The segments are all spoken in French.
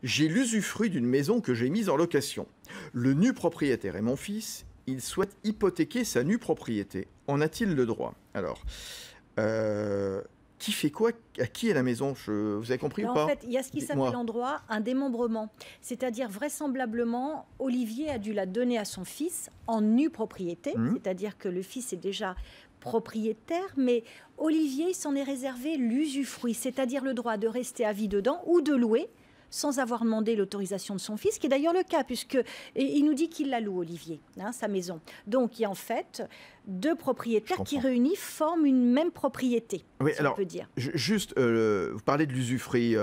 J'ai l'usufruit d'une maison que j'ai mise en location. Le nu propriétaire est mon fils. Il souhaite hypothéquer sa nue propriété. En a-t-il le droit? Alors, qui fait quoi? À qui est la maison? Vous avez compris ou pas? En fait, il y a ce qui s'appelle en droit un démembrement. C'est-à-dire, vraisemblablement, Olivier a dû la donner à son fils en nue propriété. C'est-à-dire que le fils est déjà propriétaire, mais Olivier il s'en est réservé l'usufruit, c'est-à-dire le droit de rester à vie dedans ou de louer sans avoir demandé l'autorisation de son fils, qui est d'ailleurs le cas, il nous dit qu'il la loue, Olivier, sa maison. Donc, il y a en fait deux propriétaires qui réunis forment une même propriété, oui, si alors, on peut dire. Juste, vous parlez de l'usufruit.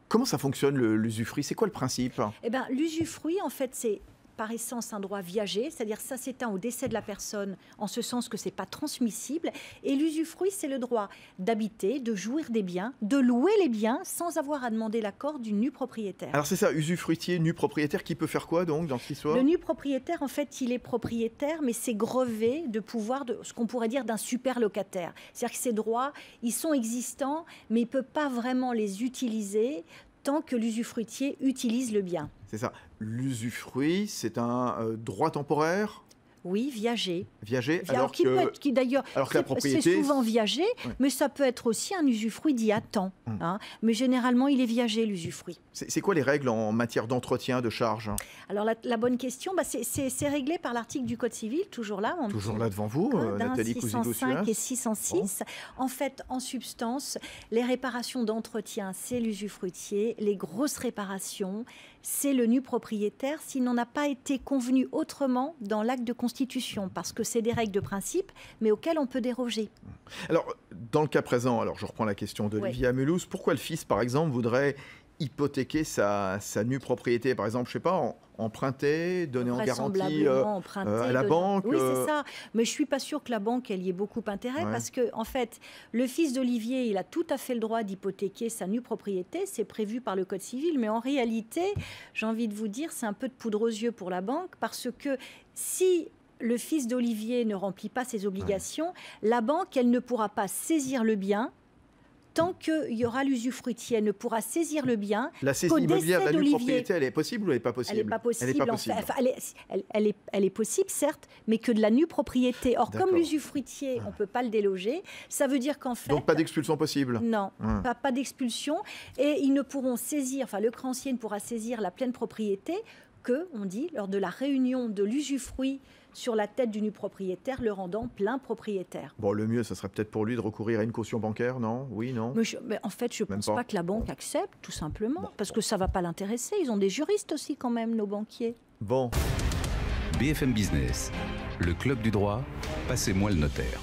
Comment ça fonctionne, l'usufruit? C'est quoi le principe? Eh bien, l'usufruit, en fait, c'est par essence un droit viager, c'est-à-dire ça s'éteint au décès de la personne, en ce sens que c'est pas transmissible. Et l'usufruit, c'est le droit d'habiter, de jouir des biens, de louer les biens sans avoir à demander l'accord du nu propriétaire. Alors c'est ça, usufruitier, nu propriétaire, qui peut faire quoi donc dans cette histoire? Le nu propriétaire, en fait, il est propriétaire, mais c'est grevé de pouvoir, de ce qu'on pourrait dire d'un super locataire. C'est-à-dire que ces droits, ils sont existants, mais il ne peut pas vraiment les utiliser tant que l'usufruitier utilise le bien. C'est ça. L'usufruit, c'est un droit temporaire? Oui, viager. Viager, alors que d'ailleurs, la propriété, c'est souvent viager, oui. Mais ça peut être aussi un usufruit d'il y a temps. Mais généralement, il est viager, l'usufruit. C'est quoi les règles en matière d'entretien, de charge? Alors, la bonne question, c'est réglé par l'article du Code civil, toujours là. Toujours là devant vous, Nathalie Cousigo-Suez. 605 et 606. Bon. En fait, en substance, les réparations d'entretien, c'est l'usufruitier. Les grosses réparations, c'est le nu propriétaire, s'il n'en a pas été convenu autrement dans l'acte de constitution, parce que c'est des règles de principe, mais auxquelles on peut déroger. Alors, dans le cas présent, je reprends la question d'Olivier Amelouz, pourquoi le fils, par exemple, voudrait hypothéquer sa nue propriété, par exemple, je ne sais pas, emprunter, donner en garantie à la banque? Oui, c'est ça. Mais je ne suis pas sûre que la banque, elle y ait beaucoup intérêt, parce que, en fait, le fils d'Olivier, il a tout à fait le droit d'hypothéquer sa nue propriété, c'est prévu par le Code civil, mais en réalité, j'ai envie de vous dire, c'est un peu de poudre aux yeux pour la banque, parce que si le fils d'Olivier ne remplit pas ses obligations, la banque, elle ne pourra pas saisir le bien tant qu'il y aura l'usufruitier. Elle ne pourra saisir le bien. La saisie immobilière de la nue propriété, elle est possible ou elle n'est pas possible? Elle n'est pas possible. Elle est possible, certes, mais que de la nue propriété. Or, comme l'usufruitier, on ne peut pas le déloger, ça veut dire qu'en fait... Donc pas d'expulsion possible? Non, pas d'expulsion. Et ils ne pourront saisir, le créancier ne pourra saisir la pleine propriété que, on dit, lors de la réunion de l'usufruit sur la tête du nu propriétaire, le rendant plein propriétaire. Bon, le mieux, ça serait peut-être pour lui de recourir à une caution bancaire, non? Oui, non? Mais en fait, je ne pense pas que la banque accepte, tout simplement, parce que ça ne va pas l'intéresser. Ils ont des juristes aussi, quand même, nos banquiers. BFM Business, le club du droit, passez-moi le notaire.